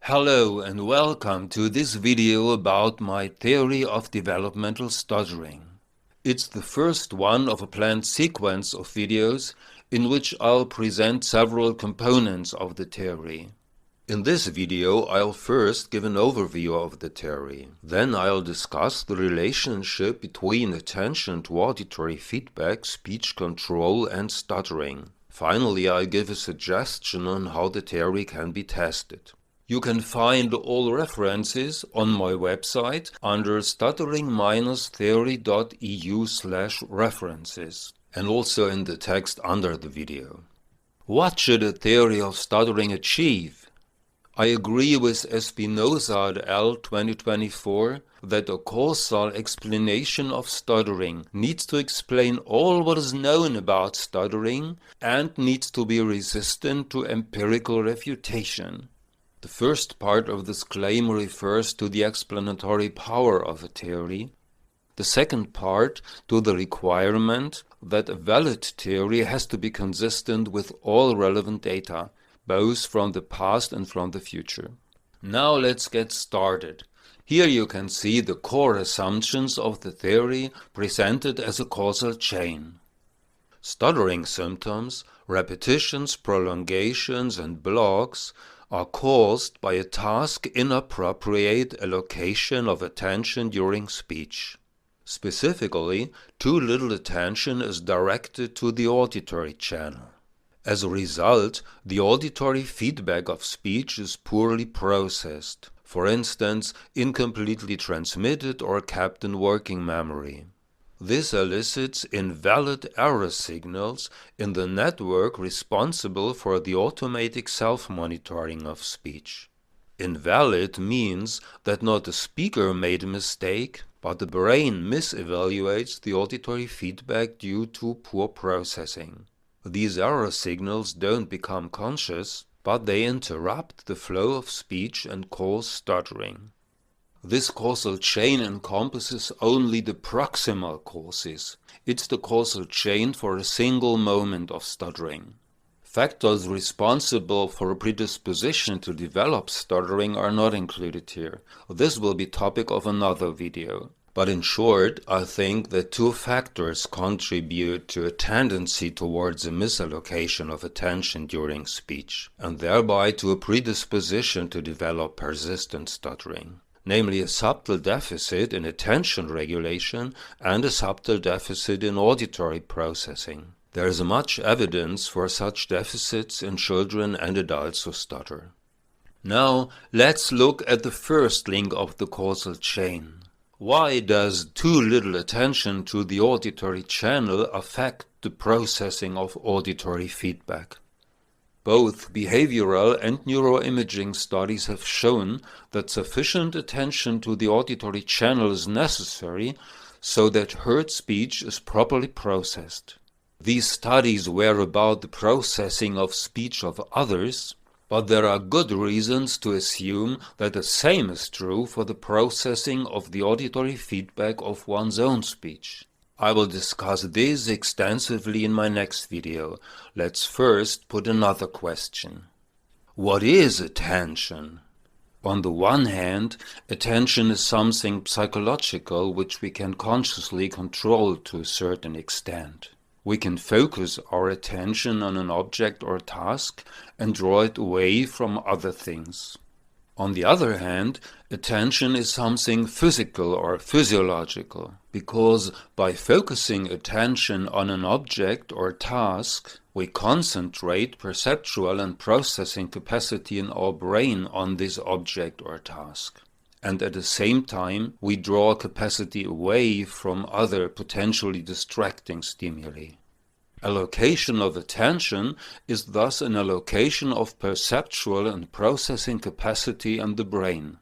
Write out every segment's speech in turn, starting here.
Hello and welcome to this video about my theory of developmental stuttering. It's the first one of a planned sequence of videos in which I'll present several components of the theory. In this video I'll first give an overview of the theory. Then I'll discuss the relationship between attention to auditory feedback, speech control and stuttering. Finally, I'll give a suggestion on how the theory can be tested. You can find all references on my website under stuttering-theory.eu/references and also in the text under the video. What should a theory of stuttering achieve? I agree with Mirzazade L. 2024 that a causal explanation of stuttering needs to explain all what is known about stuttering and needs to be resistant to empirical refutation. The first part of this claim refers to the explanatory power of a theory. The second part to the requirement that a valid theory has to be consistent with all relevant data, both from the past and from the future. Now let's get started. Here you can see the core assumptions of the theory presented as a causal chain. Stuttering symptoms, repetitions, prolongations and blocks are caused by a task inappropriate allocation of attention during speech. Specifically, too little attention is directed to the auditory channel. As a result, the auditory feedback of speech is poorly processed, for instance, incompletely transmitted or kept in working memory. This elicits invalid error signals in the network responsible for the automatic self-monitoring of speech. Invalid means that not the speaker made a mistake, but the brain misevaluates the auditory feedback due to poor processing. These error signals don't become conscious, but they interrupt the flow of speech and cause stuttering. This causal chain encompasses only the proximal causes. It's the causal chain for a single moment of stuttering. Factors responsible for a predisposition to develop stuttering are not included here. This will be topic of another video. But in short, I think that two factors contribute to a tendency towards a misallocation of attention during speech, and thereby to a predisposition to develop persistent stuttering. Namely a subtle deficit in attention regulation and a subtle deficit in auditory processing. There is much evidence for such deficits in children and adults who stutter. Now let's look at the first link of the causal chain. Why does too little attention to the auditory channel affect the processing of auditory feedback? Both behavioral and neuroimaging studies have shown that sufficient attention to the auditory channel is necessary so that heard speech is properly processed. These studies were about the processing of speech of others, but there are good reasons to assume that the same is true for the processing of the auditory feedback of one's own speech. I will discuss this extensively in my next video. Let's first put another question. What is attention? On the one hand, attention is something psychological which we can consciously control to a certain extent. We can focus our attention on an object or task and draw it away from other things. On the other hand, attention is something physical or physiological, because by focusing attention on an object or task, we concentrate perceptual and processing capacity in our brain on this object or task. And at the same time, we draw capacity away from other potentially distracting stimuli. Allocation of attention is thus an allocation of perceptual and processing capacity in the brain.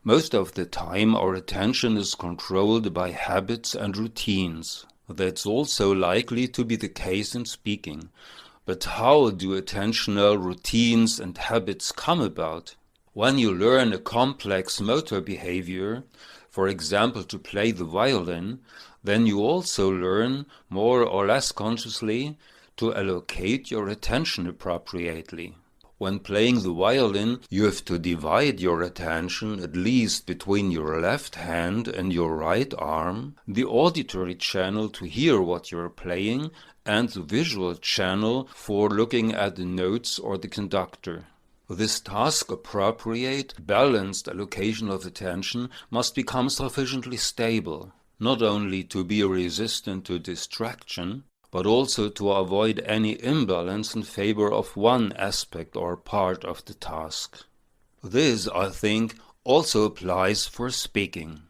Most of the time our attention is controlled by habits and routines. That's also likely to be the case in speaking. But how do attentional routines and habits come about? When you learn a complex motor behavior, for example to play the violin, then you also learn, more or less consciously, to allocate your attention appropriately. When playing the violin, you have to divide your attention at least between your left hand and your right arm, the auditory channel to hear what you're playing, and the visual channel for looking at the notes or the conductor. This task-appropriate, balanced allocation of attention must become sufficiently stable, not only to be resistant to distraction, but also to avoid any imbalance in favor of one aspect or part of the task. This, I think, also applies for speaking.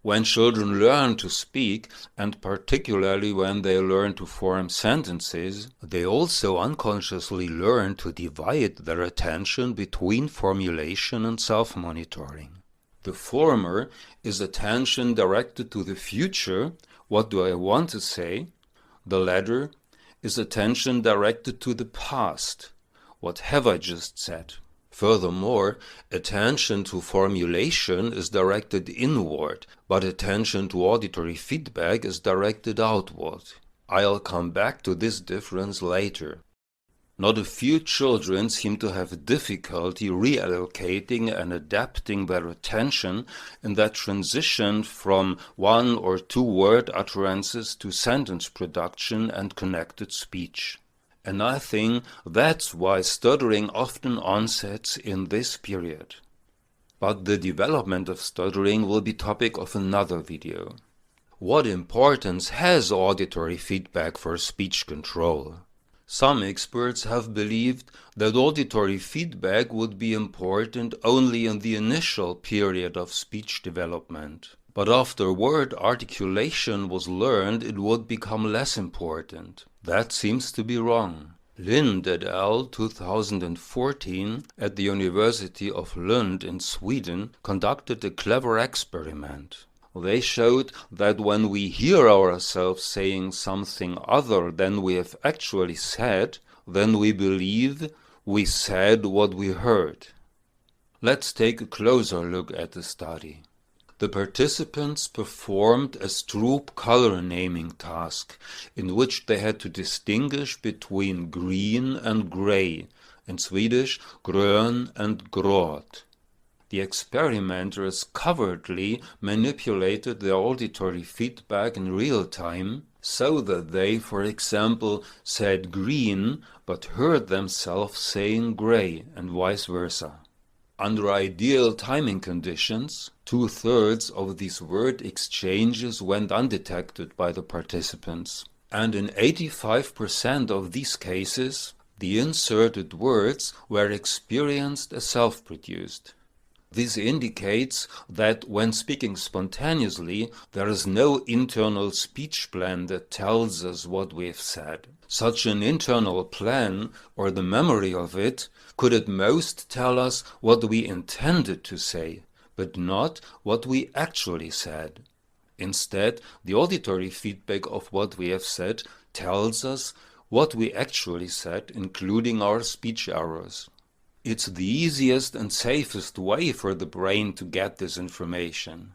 When children learn to speak, and particularly when they learn to form sentences, they also unconsciously learn to divide their attention between formulation and self-monitoring. The former is attention directed to the future, what do I want to say? The latter is attention directed to the past. What have I just said? Furthermore, attention to formulation is directed inward, but attention to auditory feedback is directed outward. I'll come back to this difference later. Not a few children seem to have difficulty reallocating and adapting their attention in that transition from one or two word utterances to sentence production and connected speech. And I think that's why stuttering often onsets in this period. But the development of stuttering will be topic of another video. What importance has auditory feedback for speech control? Some experts have believed that auditory feedback would be important only in the initial period of speech development. But after word articulation was learned, it would become less important. That seems to be wrong. Lind et al. 2014 at the University of Lund in Sweden conducted a clever experiment. They showed that when we hear ourselves saying something other than we have actually said, then we believe we said what we heard. Let's take a closer look at the study. The participants performed a Stroop color naming task, in which they had to distinguish between green and gray, in Swedish grön and gråt. The experimenters covertly manipulated their auditory feedback in real time, so that they, for example, said green but heard themselves saying gray, and vice versa. Under ideal timing conditions, 2/3 of these word exchanges went undetected by the participants, and in 85% of these cases, the inserted words were experienced as self-produced. This indicates that when speaking spontaneously, there is no internal speech plan that tells us what we have said. Such an internal plan, or the memory of it, could at most tell us what we intended to say, but not what we actually said. Instead, the auditory feedback of what we have said tells us what we actually said, including our speech errors. It's the easiest and safest way for the brain to get this information.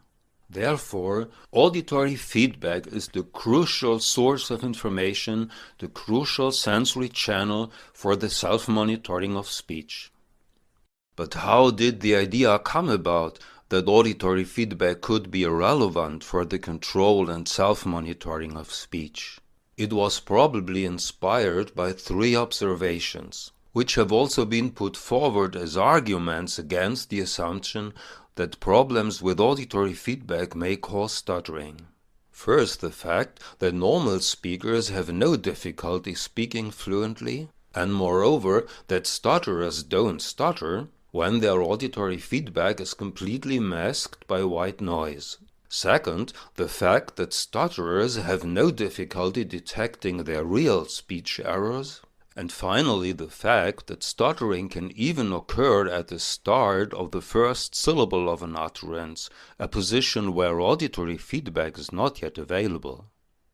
Therefore, auditory feedback is the crucial source of information, the crucial sensory channel for the self-monitoring of speech. But how did the idea come about that auditory feedback could be relevant for the control and self-monitoring of speech? It was probably inspired by 3 observations, which have also been put forward as arguments against the assumption that problems with auditory feedback may cause stuttering. First, the fact that normal speakers have no difficulty speaking fluently, and moreover that stutterers don't stutter when their auditory feedback is completely masked by white noise. Second, the fact that stutterers have no difficulty detecting their real speech errors. And finally, the fact that stuttering can even occur at the start of the first syllable of an utterance, a position where auditory feedback is not yet available.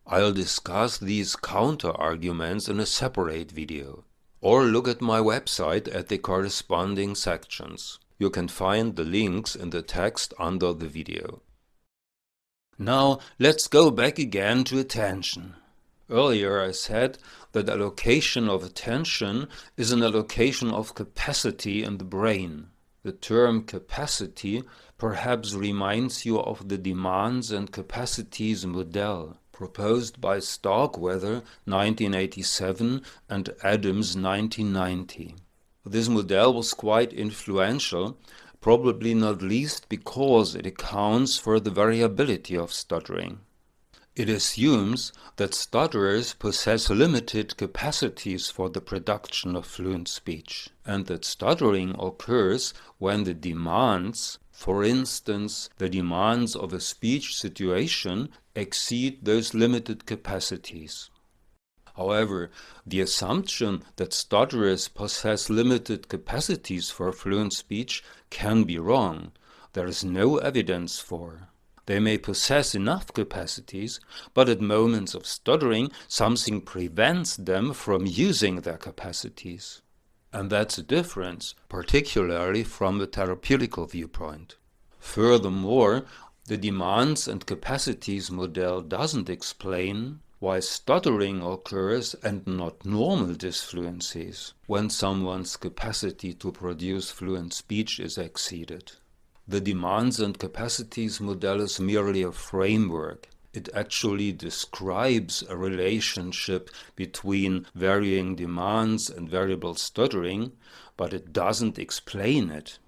I'll discuss these counter-arguments in a separate video, or look at my website at the corresponding sections. You can find the links in the text under the video. Now let's go back again to attention. Earlier I said that allocation of attention is an allocation of capacity in the brain. The term capacity perhaps reminds you of the demands and capacities model proposed by Starkweather 1987 and Adams 1990. This model was quite influential, probably not least because it accounts for the variability of stuttering. It assumes that stutterers possess limited capacities for the production of fluent speech, and that stuttering occurs when the demands, for instance, the demands of a speech situation, exceed those limited capacities. However, the assumption that stutterers possess limited capacities for fluent speech can be wrong. There is no evidence for. They may possess enough capacities, but at moments of stuttering, something prevents them from using their capacities. And that's a difference, particularly from the therapeutical viewpoint. Furthermore, the demands and capacities model doesn't explain why stuttering occurs and not normal disfluencies when someone's capacity to produce fluent speech is exceeded. The demands and capacities model is merely a framework. It actually describes a relationship between varying demands and variable stuttering, but it doesn't explain it.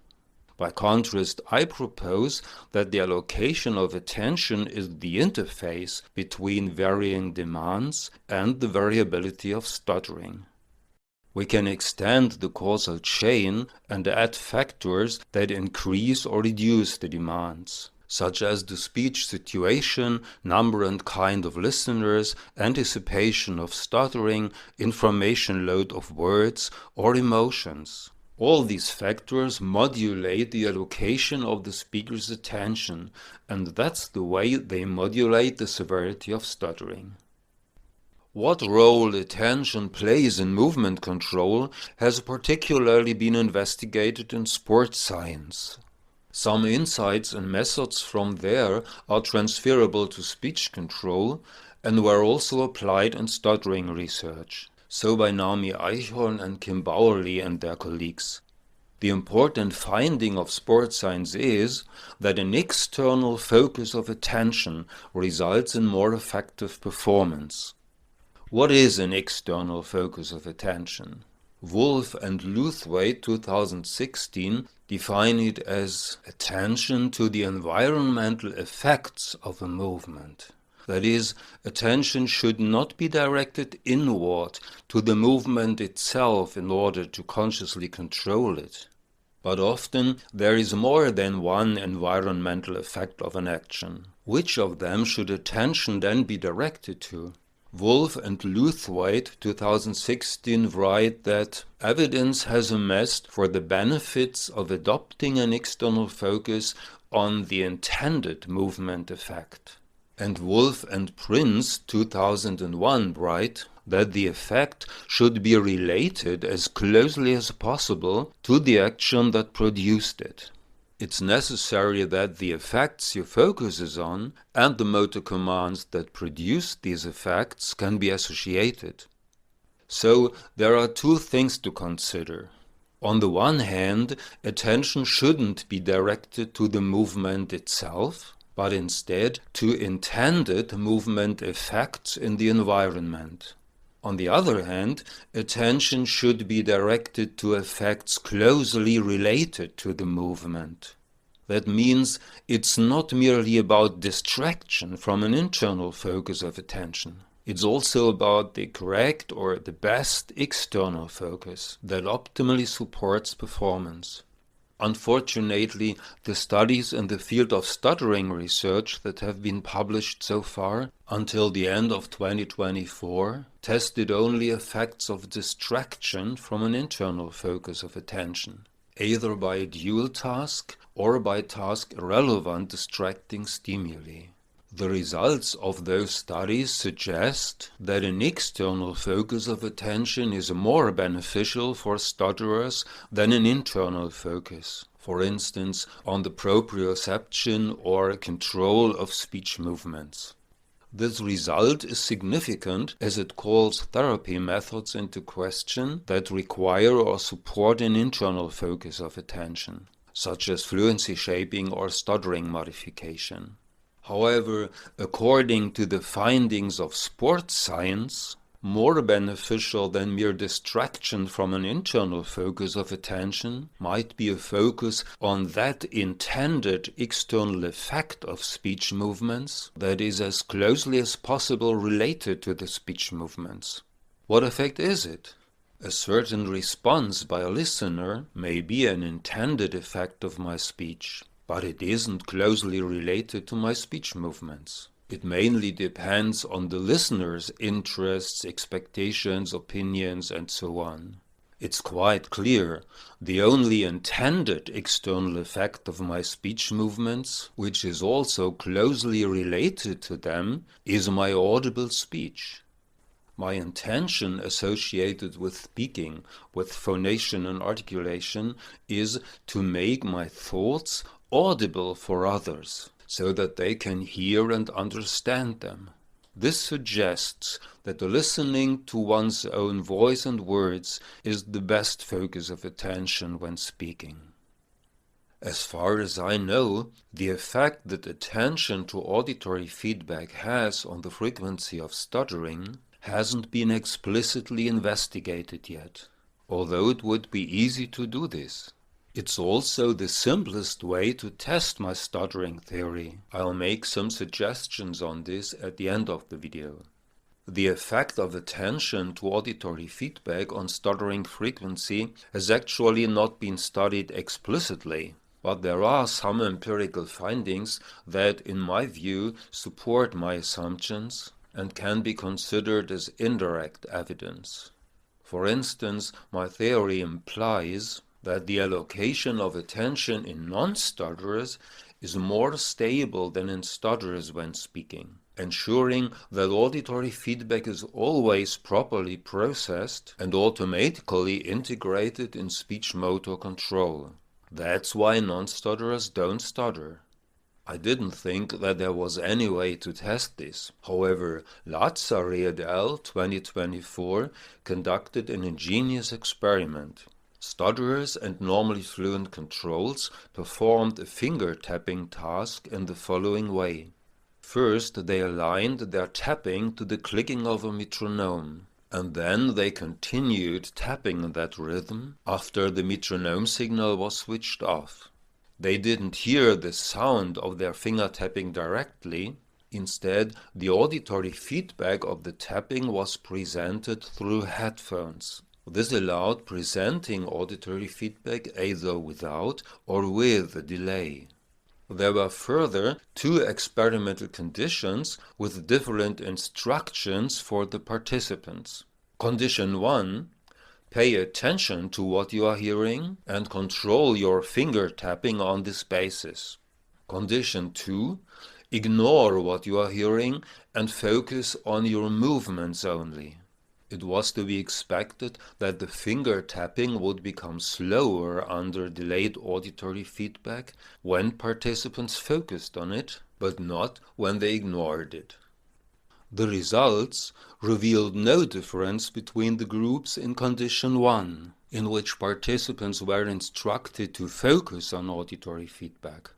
By contrast, I propose that the allocation of attention is the interface between varying demands and the variability of stuttering. We can extend the causal chain and add factors that increase or reduce the demands, such as the speech situation, number and kind of listeners, anticipation of stuttering, information load of words, or emotions. All these factors modulate the allocation of the speaker's attention, and that's the way they modulate the severity of stuttering. What role attention plays in movement control has particularly been investigated in sports science. Some insights and methods from there are transferable to speech control and were also applied in stuttering research, so by Naomi Eichhorn and Kim Bowerly and their colleagues. The important finding of sports science is that an external focus of attention results in more effective performance. What is an external focus of attention? Wolf and Luthwaite 2016 define it as attention to the environmental effects of a movement. That is, attention should not be directed inward to the movement itself in order to consciously control it. But often there is more than one environmental effect of an action. Which of them should attention then be directed to? Wolf and Luthwaite 2016 write that evidence has amassed for the benefits of adopting an external focus on the intended movement effect. And Wolf and Prince 2001 write that the effect should be related as closely as possible to the action that produced it. It's necessary that the effects your focus is on and the motor commands that produce these effects can be associated. So there are two things to consider. On the one hand, attention shouldn't be directed to the movement itself, but instead to intended movement effects in the environment. On the other hand, attention should be directed to effects closely related to the movement. That means it's not merely about distraction from an internal focus of attention. It's also about the correct or the best external focus that optimally supports performance. Unfortunately, the studies in the field of stuttering research that have been published so far, until the end of 2024, tested only effects of distraction from an internal focus of attention, either by a dual task or by task-irrelevant distracting stimuli. The results of those studies suggest that an external focus of attention is more beneficial for stutterers than an internal focus, for instance, on the proprioception or control of speech movements. This result is significant as it calls therapy methods into question that require or support an internal focus of attention, such as fluency shaping or stuttering modification. However, according to the findings of sports science, more beneficial than mere distraction from an internal focus of attention might be a focus on that intended external effect of speech movements that is as closely as possible related to the speech movements. What effect is it? A certain response by a listener may be an intended effect of my speech, but it isn't closely related to my speech movements. It mainly depends on the listener's interests, expectations, opinions, and so on. It's quite clear the only intended external effect of my speech movements, which is also closely related to them, is my audible speech. My intention associated with speaking, with phonation and articulation, is to make my thoughts audible for others, so that they can hear and understand them. This suggests that the listening to one's own voice and words is the best focus of attention when speaking. As far as I know, the effect that attention to auditory feedback has on the frequency of stuttering hasn't been explicitly investigated yet, although it would be easy to do this. It's also the simplest way to test my stuttering theory. I'll make some suggestions on this at the end of the video. The effect of attention to auditory feedback on stuttering frequency has actually not been studied explicitly, but there are some empirical findings that, in my view, support my assumptions and can be considered as indirect evidence. For instance, my theory implies that the allocation of attention in non-stutterers is more stable than in stutterers when speaking, ensuring that auditory feedback is always properly processed and automatically integrated in speech motor control. That's why non-stutterers don't stutter. I didn't think that there was any way to test this. However, Lazzari et al. 2024 conducted an ingenious experiment. Stutterers and normally fluent controls performed a finger tapping task in the following way. First, they aligned their tapping to the clicking of a metronome, and then they continued tapping that rhythm after the metronome signal was switched off. They didn't hear the sound of their finger tapping directly. Instead, the auditory feedback of the tapping was presented through headphones. This allowed presenting auditory feedback either without or with a delay. There were further two experimental conditions with different instructions for the participants. Condition 1: pay attention to what you are hearing and control your finger tapping on this basis. Condition 2: ignore what you are hearing and focus on your movements only. It was to be expected that the finger tapping would become slower under delayed auditory feedback when participants focused on it, but not when they ignored it. The results revealed no difference between the groups in condition 1, in which participants were instructed to focus on auditory feedback,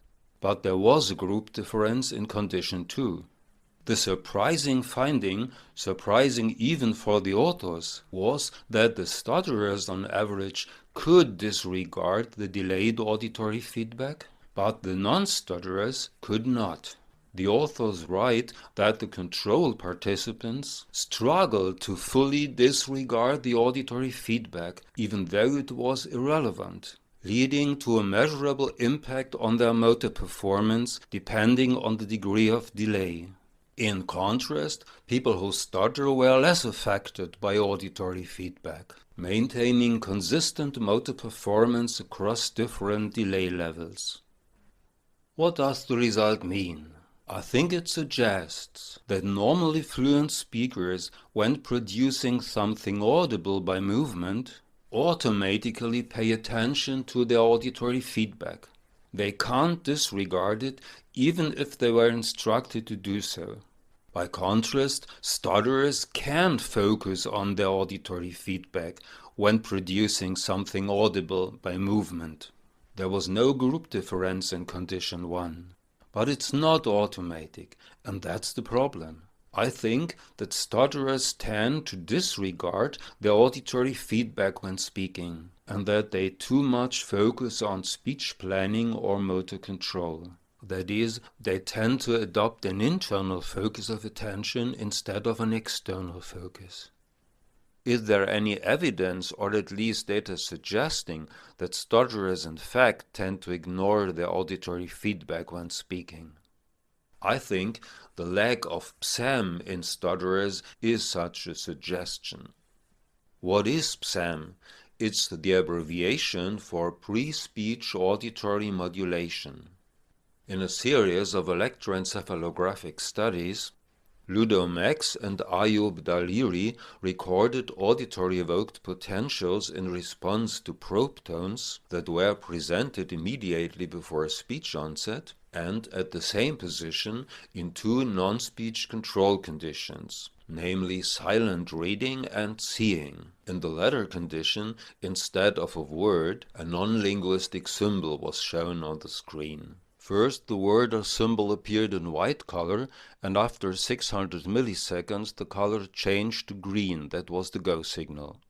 but there was a group difference in condition 2. The surprising finding, surprising even for the authors, was that the stutterers on average could disregard the delayed auditory feedback, but the non-stutterers could not. The authors write that the control participants struggled to fully disregard the auditory feedback, even though it was irrelevant, leading to a measurable impact on their motor performance depending on the degree of delay. In contrast, people who stutter were less affected by auditory feedback, maintaining consistent motor performance across different delay levels. What does the result mean? I think it suggests that normally fluent speakers, when producing something audible by movement, automatically pay attention to their auditory feedback. They can't disregard it even if they were instructed to do so. By contrast, stutterers can't focus on their auditory feedback when producing something audible by movement. There was no group difference in condition 1. But it's not automatic, and that's the problem. I think that stutterers tend to disregard their auditory feedback when speaking, and that they too much focus on speech planning or motor control. That is, they tend to adopt an internal focus of attention instead of an external focus. Is there any evidence, or at least data suggesting, that stutterers in fact tend to ignore their auditory feedback when speaking? I think the lack of PSAM in stutterers is such a suggestion. What is PSAM? It's the abbreviation for pre-speech auditory modulation. In a series of electroencephalographic studies, Daliri Max and Daliri recorded auditory evoked potentials in response to probe tones that were presented immediately before speech onset and at the same position in two non-speech control conditions, namely silent reading and seeing. In the latter condition, instead of a word, a non-linguistic symbol was shown on the screen. First, the word or symbol appeared in white color, and after 600 milliseconds the color changed to green. That was the go signal.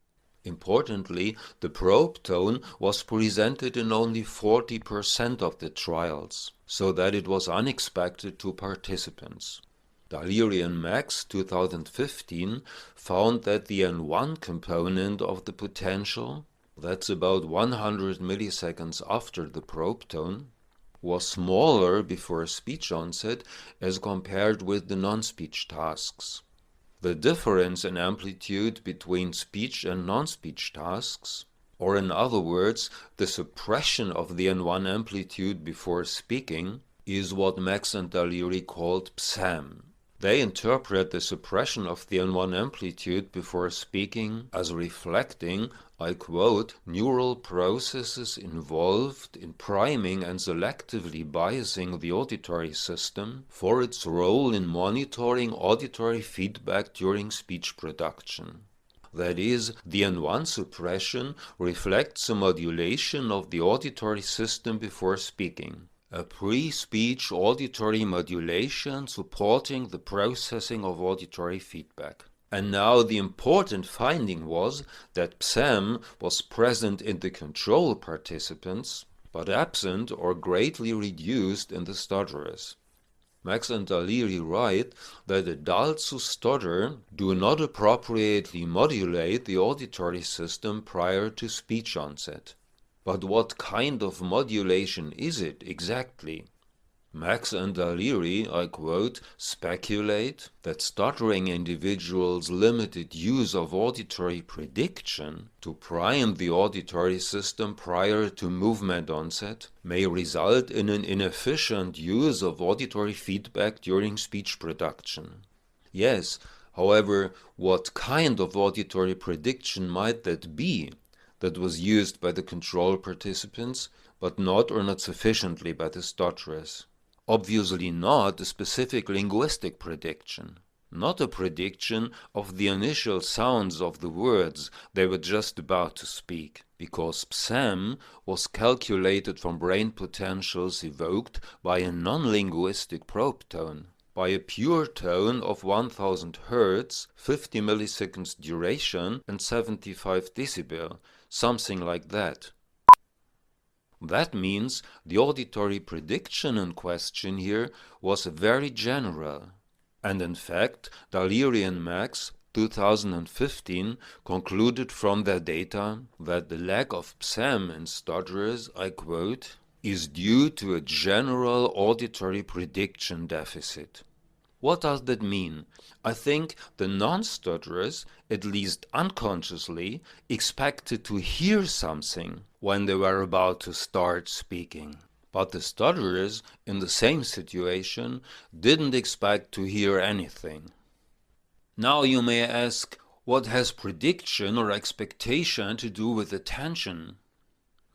Importantly, the probe tone was presented in only 40% of the trials, so that it was unexpected to participants. Daliri and Max 2015 found that the N1 component of the potential, that's about 100 milliseconds after the probe tone, was smaller before speech onset as compared with the non-speech tasks. The difference in amplitude between speech and non-speech tasks, or in other words, the suppression of the N1 amplitude before speaking, is what Max and Daliri called PSAM. They interpret the suppression of the N1 amplitude before speaking as reflecting, I quote, neural processes involved in priming and selectively biasing the auditory system for its role in monitoring auditory feedback during speech production. That is, the N1 suppression reflects a modulation of the auditory system before speaking. A pre-speech auditory modulation supporting the processing of auditory feedback. And now the important finding was that PSAM was present in the control participants, but absent or greatly reduced in the stutterers. Max and Daliri write that adults who stutter do not appropriately modulate the auditory system prior to speech onset. But what kind of modulation is it exactly? Max and Daliri, I quote, speculate that stuttering individuals' limited use of auditory prediction to prime the auditory system prior to movement onset may result in an inefficient use of auditory feedback during speech production. Yes, however, what kind of auditory prediction might that be that was used by the control participants, but not or not sufficiently by the stutterers? Obviously not a specific linguistic prediction, not a prediction of the initial sounds of the words they were just about to speak, because PSAM was calculated from brain potentials evoked by a non-linguistic probe tone, by a pure tone of 1000 Hz, 50 milliseconds duration and 75 decibel, something like that. That means the auditory prediction in question here was very general, and in fact Daliri and Max 2015 concluded from their data that the lack of PSAM in stutterers, I quote, is due to a general auditory prediction deficit. What does that mean? I think the non-stutterers, at least unconsciously, expected to hear something when they were about to start speaking. But the stutterers, in the same situation, didn't expect to hear anything. Now you may ask, what has prediction or expectation to do with attention?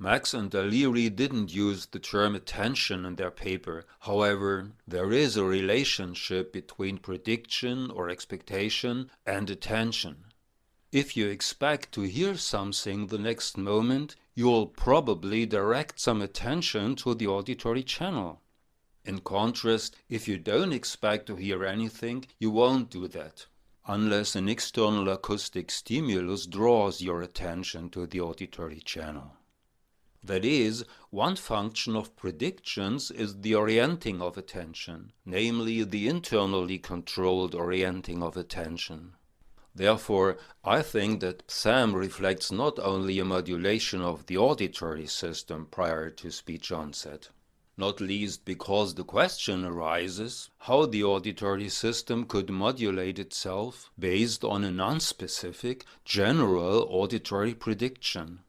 Max and Daliri didn't use the term attention in their paper. However, there is a relationship between prediction or expectation and attention. If you expect to hear something the next moment, you'll probably direct some attention to the auditory channel. In contrast, if you don't expect to hear anything, you won't do that, unless an external acoustic stimulus draws your attention to the auditory channel. That is, one function of predictions is the orienting of attention, namely the internally controlled orienting of attention. Therefore, I think that PSAM reflects not only a modulation of the auditory system prior to speech onset, not least because the question arises how the auditory system could modulate itself based on a nonspecific, general auditory prediction.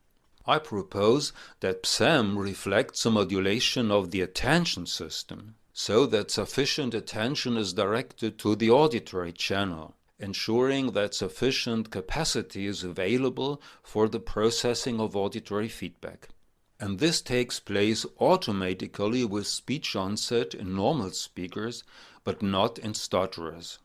I propose that PSAM reflects a modulation of the attention system, so that sufficient attention is directed to the auditory channel, ensuring that sufficient capacity is available for the processing of auditory feedback. And this takes place automatically with speech onset in normal speakers, but not in stutterers.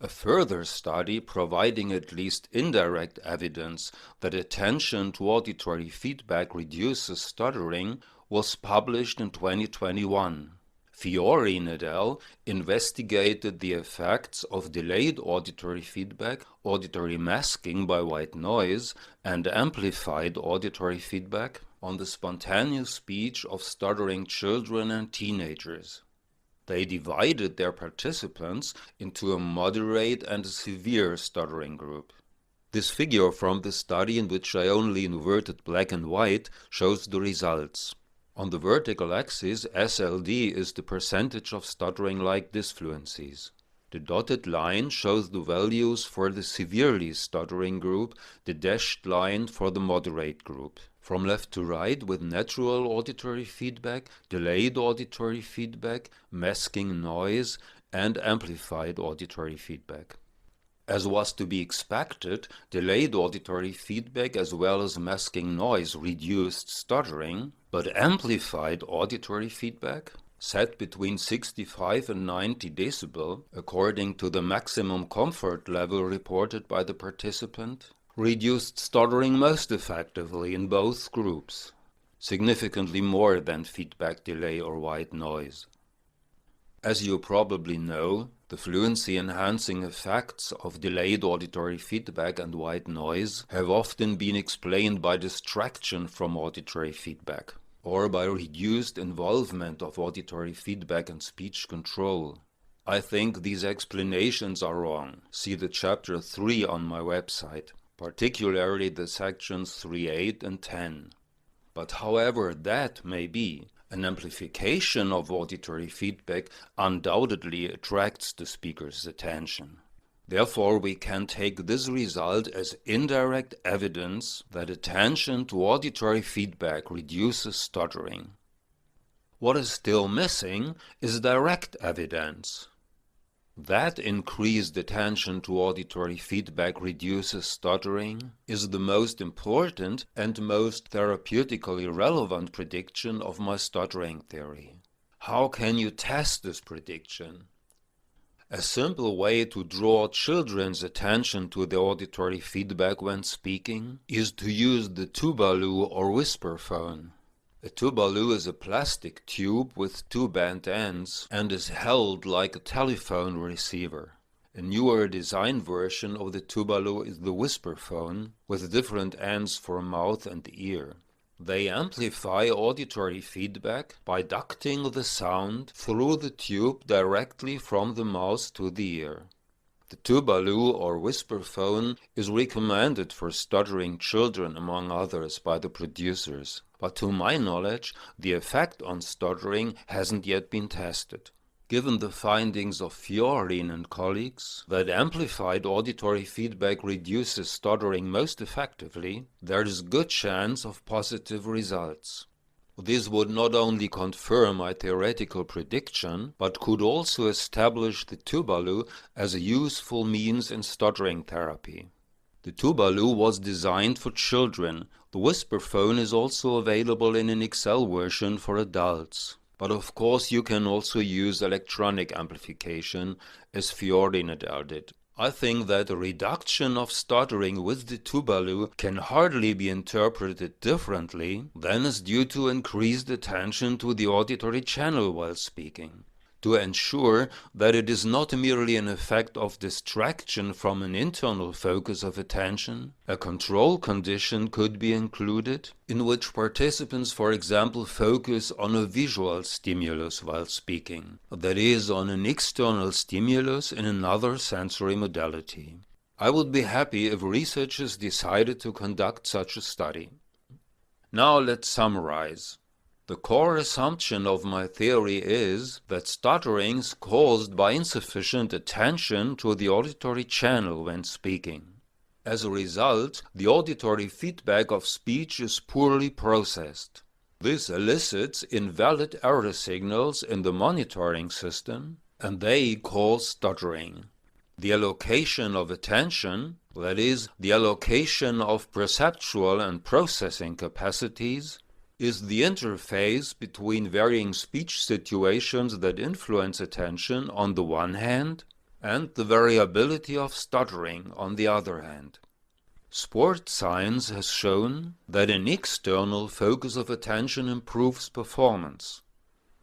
A further study providing at least indirect evidence that attention to auditory feedback reduces stuttering was published in 2021. Fiorin et al. Investigated the effects of delayed auditory feedback, auditory masking by white noise, and amplified auditory feedback on the spontaneous speech of stuttering children and teenagers. They divided their participants into a moderate and a severe stuttering group. This figure from the study, in which I only inverted black and white, shows the results. On the vertical axis, SLD is the percentage of stuttering-like disfluencies. The dotted line shows the values for the severely stuttering group, the dashed line for the moderate group. From left to right, with natural auditory feedback, delayed auditory feedback, masking noise, and amplified auditory feedback. As was to be expected, delayed auditory feedback as well as masking noise reduced stuttering, but amplified auditory feedback, set between 65 and 90 decibel, according to the maximum comfort level reported by the participant, reduced stuttering most effectively in both groups, significantly more than feedback delay or white noise. As you probably know, the fluency-enhancing effects of delayed auditory feedback and white noise have often been explained by distraction from auditory feedback, or by reduced involvement of auditory feedback and speech control. I think these explanations are wrong. See the chapter 3 on my website, particularly the sections 3, 8 and 10. But however that may be, an amplification of auditory feedback undoubtedly attracts the speaker's attention. Therefore, we can take this result as indirect evidence that attention to auditory feedback reduces stuttering. What is still missing is direct evidence. That increased attention to auditory feedback reduces stuttering is the most important and most therapeutically relevant prediction of my stuttering theory. How can you test this prediction? A simple way to draw children's attention to the auditory feedback when speaking is to use the tubaloo or whisper phone. A tubaloo is a plastic tube with two bent ends and is held like a telephone receiver. A newer design version of the tubaloo is the whisper phone, with different ends for mouth and ear. They amplify auditory feedback by ducting the sound through the tube directly from the mouth to the ear. The tubaloo or whisper phone is recommended for stuttering children, among others, by the producers. But to my knowledge, the effect on stuttering hasn't yet been tested. Given the findings of Fiorin and colleagues that amplified auditory feedback reduces stuttering most effectively, there is good chance of positive results. This would not only confirm my theoretical prediction, but could also establish the tubaloo as a useful means in stuttering therapy. The Tuvalu was designed for children. The whisper phone is also available in an XL version for adults. But of course you can also use electronic amplification, as Fiorin et al. Did. I think that a reduction of stuttering with the Tuvalu can hardly be interpreted differently than is due to increased attention to the auditory channel while speaking. To ensure that it is not merely an effect of distraction from an internal focus of attention, a control condition could be included, in which participants, for example, focus on a visual stimulus while speaking, that is, on an external stimulus in another sensory modality. I would be happy if researchers decided to conduct such a study. Now let's summarize. The core assumption of my theory is that stuttering is caused by insufficient attention to the auditory channel when speaking. As a result, the auditory feedback of speech is poorly processed. This elicits invalid error signals in the monitoring system, and they cause stuttering. The allocation of attention, that is, the allocation of perceptual and processing capacities, is the interface between varying speech situations that influence attention on the one hand and the variability of stuttering on the other hand. Sport science has shown that an external focus of attention improves performance.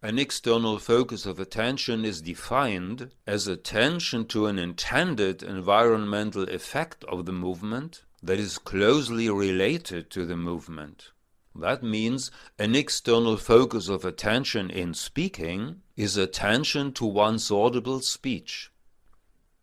An external focus of attention is defined as attention to an intended environmental effect of the movement that is closely related to the movement. That means an external focus of attention in speaking is attention to one's audible speech.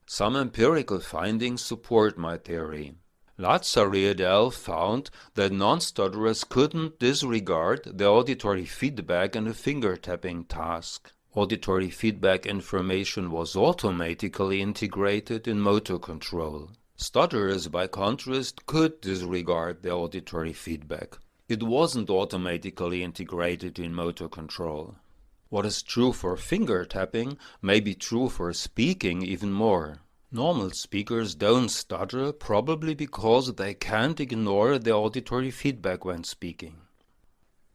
Some empirical findings support my theory. Lazzari et al. Found that non-stutterers couldn't disregard the auditory feedback in a finger-tapping task. Auditory feedback information was automatically integrated in motor control. Stutterers, by contrast, could disregard the auditory feedback. It wasn't automatically integrated in motor control. What is true for finger tapping may be true for speaking even more. Normal speakers don't stutter, probably because they can't ignore the auditory feedback when speaking.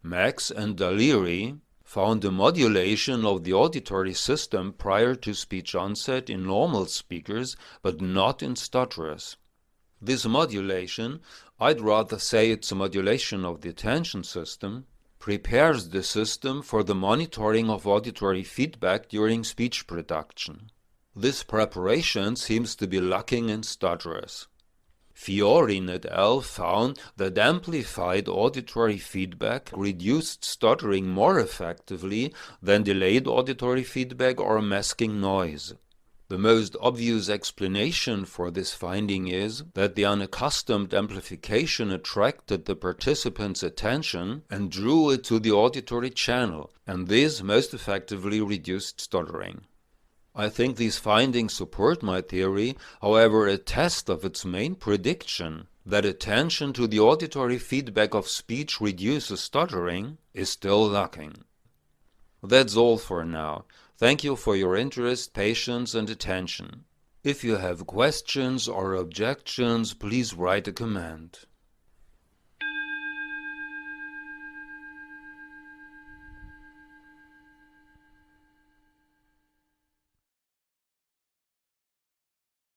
Max and Daliri found a modulation of the auditory system prior to speech onset in normal speakers, but not in stutterers. This modulation, I'd rather say it's a modulation of the attention system, prepares the system for the monitoring of auditory feedback during speech production. This preparation seems to be lacking in stutterers. Fiorin et al. Found that amplified auditory feedback reduced stuttering more effectively than delayed auditory feedback or masking noise. The most obvious explanation for this finding is that the unaccustomed amplification attracted the participants' attention and drew it to the auditory channel, and this most effectively reduced stuttering. I think these findings support my theory, however, a test of its main prediction, that attention to the auditory feedback of speech reduces stuttering, is still lacking. That's all for now. Thank you for your interest, patience, and attention. If you have questions or objections, please write a comment.